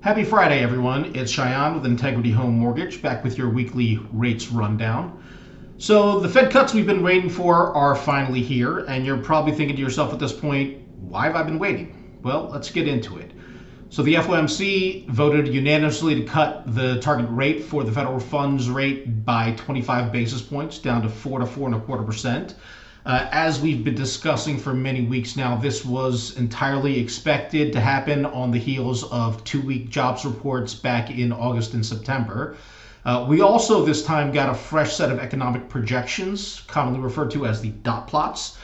Happy Friday, everyone. It's Shayan with Integrity Home Mortgage, back with your weekly rates rundown. So the Fed cuts we've been waiting for are finally here, and you're probably thinking to yourself at this point, why have I been waiting? Well, let's get into it. So the FOMC voted unanimously to cut the target rate for the federal funds rate by 25 basis points down to 4 to 4.25%. As we've been discussing for many weeks now, this was entirely expected to happen on the heels of two-week jobs reports back in August and September. We also this time got a fresh set of economic projections, commonly referred to as the dot plots,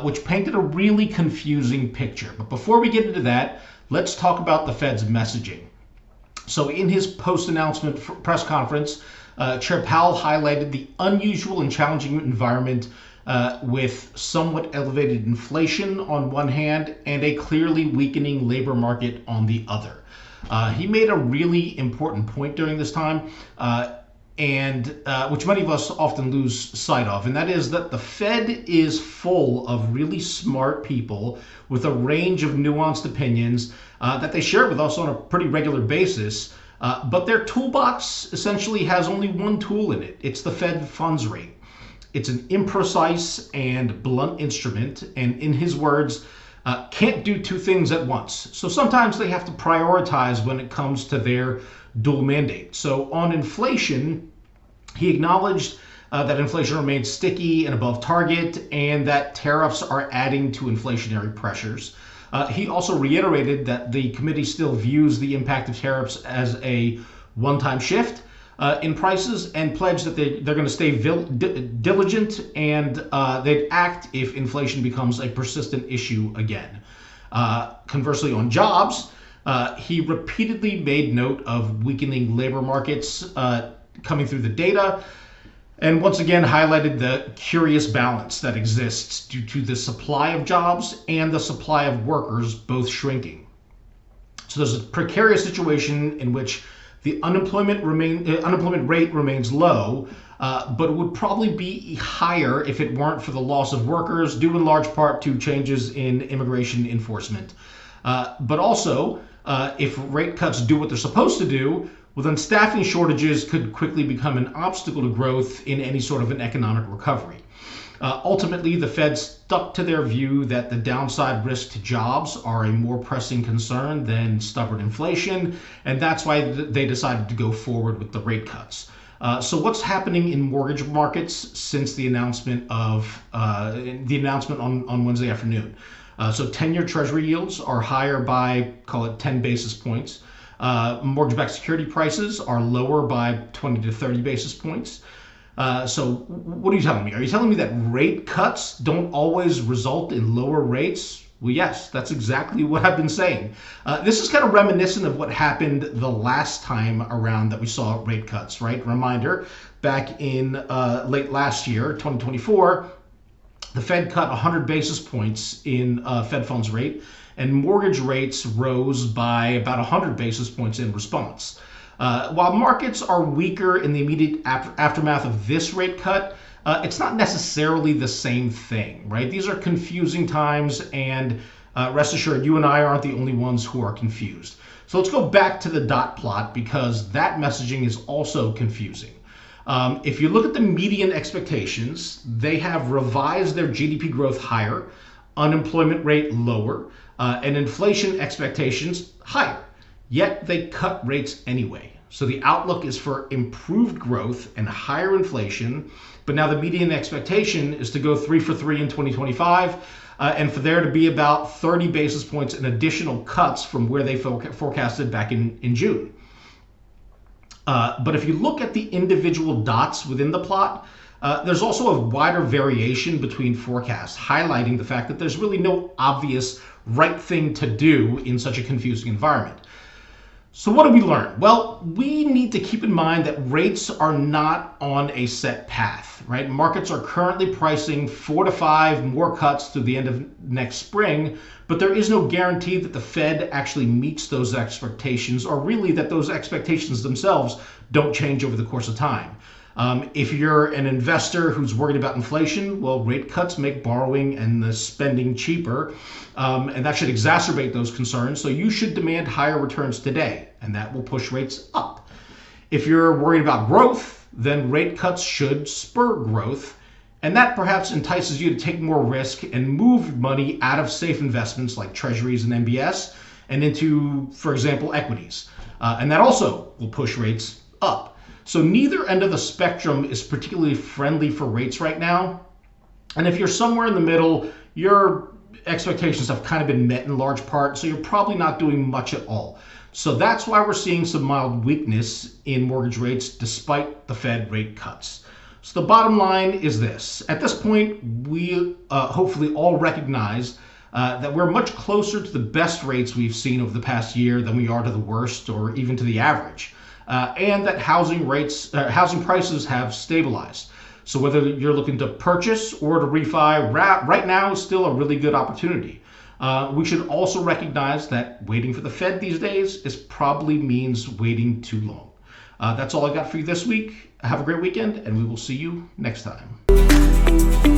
which painted a really confusing picture. But before we get into that, let's talk about the Fed's messaging. So in his post-announcement press conference, Chair Powell highlighted the unusual and challenging environment with somewhat elevated inflation on one hand and a clearly weakening labor market on the other. He made a really important point during this time, which many of us often lose sight of, and that is that the Fed is full of really smart people with a range of nuanced opinions that they share with us on a pretty regular basis, but their toolbox essentially has only one tool in it. It's the Fed funds rate. It's an imprecise and blunt instrument, and in his words, can't do two things at once. So sometimes they have to prioritize when it comes to their dual mandate. So on inflation, he acknowledged that inflation remains sticky and above target, and that tariffs are adding to inflationary pressures. He also reiterated that the committee still views the impact of tariffs as a one-time shift in prices, and pledged that they're going to stay diligent and they'd act if inflation becomes a persistent issue again. Conversely, on jobs, he repeatedly made note of weakening labor markets coming through the data, and once again highlighted the curious balance that exists due to the supply of jobs and the supply of workers both shrinking. So there's a precarious situation in which the unemployment rate remains low, but it would probably be higher if it weren't for the loss of workers, due in large part to changes in immigration enforcement. But also, if rate cuts do what they're supposed to do, well, then staffing shortages could quickly become an obstacle to growth in any sort of an economic recovery. Ultimately, the Fed stuck to their view that the downside risk to jobs are a more pressing concern than stubborn inflation, and that's why they decided to go forward with the rate cuts. So what's happening in mortgage markets since the announcement on Wednesday afternoon? So 10-year Treasury yields are higher by, call it 10 basis points. Mortgage-backed security prices are lower by 20 to 30 basis points. So what are you telling me? Are you telling me that rate cuts don't always result in lower rates? Well, yes, that's exactly what I've been saying. This is kind of reminiscent of what happened the last time around that we saw rate cuts, right? Reminder, back in late last year, 2024, the Fed cut 100 basis points in Fed funds rate, and mortgage rates rose by about 100 basis points in response. While markets are weaker in the immediate aftermath of this rate cut, it's not necessarily the same thing, right? These are confusing times, and rest assured, you and I aren't the only ones who are confused. So let's go back to the dot plot, because that messaging is also confusing. If you look at the median expectations, they have revised their GDP growth higher, unemployment rate lower, and inflation expectations higher. Yet they cut rates anyway. So the outlook is for improved growth and higher inflation, but now the median expectation is to go 3 for 3 in 2025, and for there to be about 30 basis points in additional cuts from where they forecasted back in June. But if you look at the individual dots within the plot, there's also a wider variation between forecasts, highlighting the fact that there's really no obvious right thing to do in such a confusing environment. So what do we learn? Well, we need to keep in mind that rates are not on a set path, right? Markets are currently pricing 4 to 5 more cuts through the end of next spring, but there is no guarantee that the Fed actually meets those expectations, or really that those expectations themselves don't change over the course of time. If you're an investor who's worried about inflation, well, rate cuts make borrowing and the spending cheaper, and that should exacerbate those concerns. So you should demand higher returns today, and that will push rates up. If you're worried about growth, then rate cuts should spur growth, and that perhaps entices you to take more risk and move money out of safe investments like treasuries and MBS and into, for example, equities. And that also will push rates up. So neither end of the spectrum is particularly friendly for rates right now. And if you're somewhere in the middle, your expectations have kind of been met in large part, so you're probably not doing much at all. So that's why we're seeing some mild weakness in mortgage rates despite the Fed rate cuts. So the bottom line is this. At this point, we hopefully all recognize that we're much closer to the best rates we've seen over the past year than we are to the worst or even to the average. And that housing prices have stabilized. So whether you're looking to purchase or to refi, right now is still a really good opportunity. We should also recognize that waiting for the Fed these days probably means waiting too long. That's all I got for you this week. Have a great weekend, and we will see you next time.